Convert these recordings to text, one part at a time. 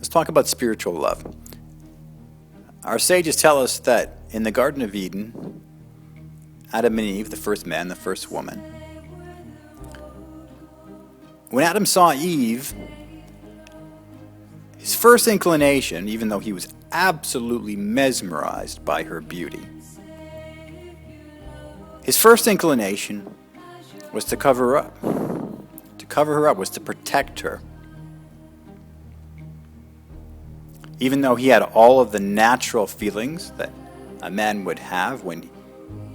Let's talk about spiritual love. Our sages tell us that in the Garden of Eden, Adam and Eve, the first man, the first woman, when Adam saw Eve, his first inclination, even though he was absolutely mesmerized by her beauty, his first inclination was to cover her up. To cover her up was to protect her. Even though he had all of the natural feelings that a man would have when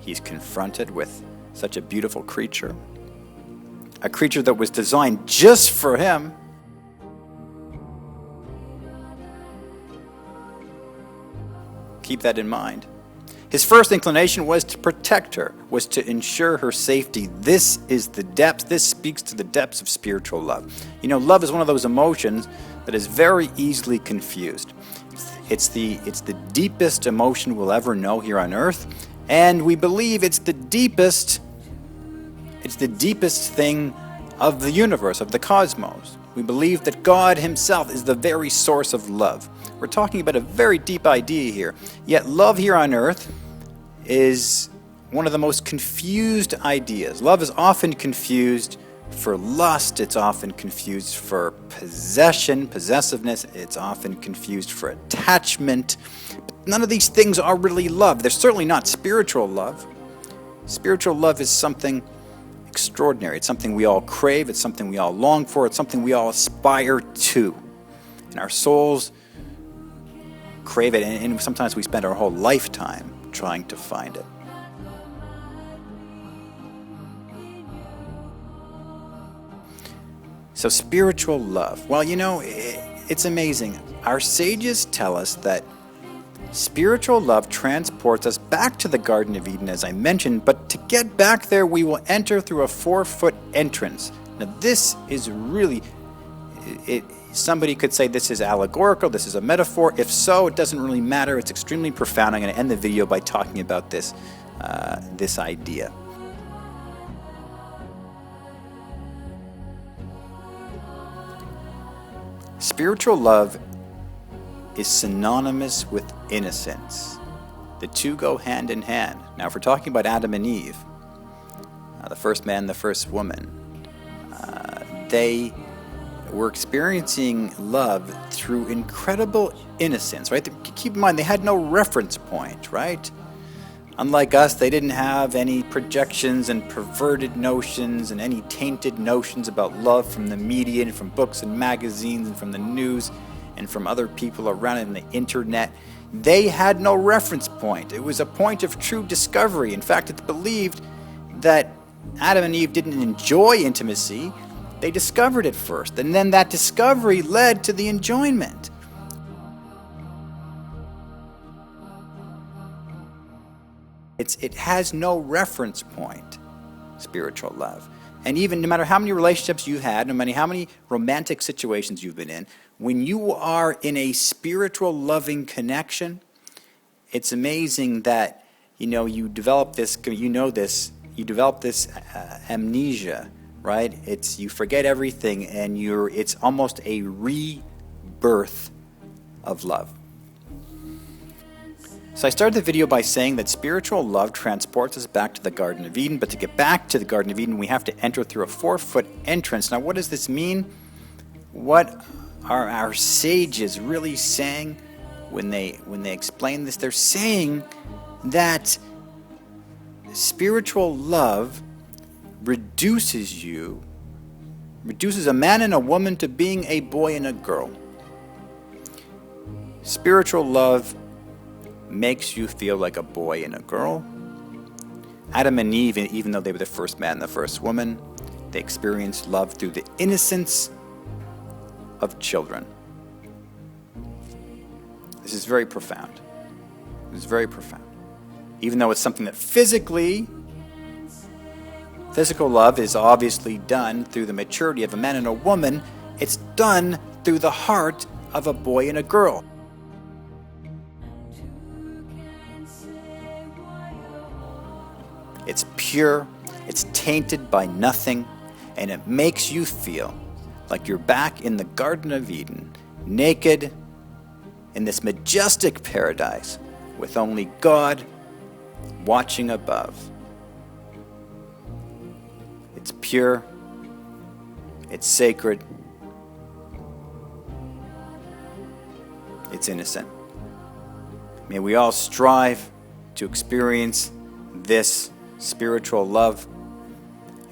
he's confronted with such a beautiful creature, a creature that was designed just for him, keep that in mind. His first inclination was to protect her, was to ensure her safety. This is the depth, this speaks to the depths of spiritual love. You know, love is one of those emotions that is very easily confused. It's the deepest emotion we'll ever know here on earth, and we believe it's the deepest thing of the universe, of the cosmos. We believe that God himself is the very source of love. We're talking about a very deep idea here. Yet love here on earth is one of the most confused ideas. Love is often confused for lust. It's often confused for possession, possessiveness. It's often confused for attachment. But none of these things are really love. They're certainly not spiritual love. Spiritual love is something extraordinary. It's something we all crave. It's something we all long for. It's something we all aspire to. And our souls crave it, and sometimes we spend our whole lifetime trying to find it. So spiritual love. Well, you know, it's amazing. Our sages tell us that spiritual love transports us back to the Garden of Eden, as I mentioned, but to get back there, we will enter through a 4-foot entrance. Now, this is really, somebody could say this is allegorical, this is a metaphor. If so, it doesn't really matter. It's extremely profound. I'm going to end the video by talking about this idea. Spiritual love is synonymous with innocence. The two go hand in hand. Now, if we're talking about Adam and Eve, the first man, the first woman, they were experiencing love through incredible innocence, right? Keep in mind, they had no reference point, right? Unlike us, they didn't have any projections and perverted notions and any tainted notions about love from the media and from books and magazines and from the news and from other people around in the internet. They had no reference point. It was a point of true discovery. In fact, it's believed that Adam and Eve didn't enjoy intimacy. They discovered it first, and then that discovery led to the enjoyment. It has no reference point, spiritual love. And even no matter how many relationships you had, no matter how many romantic situations you've been in, when you are in a spiritual loving connection, it's amazing that, you develop this, amnesia, right? You forget everything, and it's almost a rebirth of love. So I started the video by saying that spiritual love transports us back to the Garden of Eden, but to get back to the Garden of Eden, we have to enter through a 4-foot entrance. Now, what does this mean? What are our sages really saying when they explain this? They're saying that spiritual love reduces a man and a woman to being a boy and a girl. Spiritual love makes you feel like a boy and a girl. Adam and Eve, even though they were the first man and the first woman, they experienced love through the innocence of children. This is very profound. This is very profound. Even though it's something that physical love is obviously done through the maturity of a man and a woman, it's done through the heart of a boy and a girl. It's pure, it's tainted by nothing, and it makes you feel like you're back in the Garden of Eden naked in this majestic paradise with only God watching above. It's pure, it's sacred, it's innocent. May we all strive to experience this spiritual love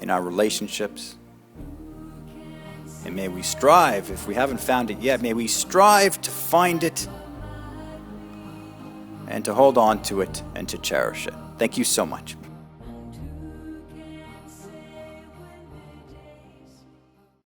in our relationships. And may we strive, if we haven't found it yet, may we strive to find it and to hold on to it and to cherish it. Thank you so much.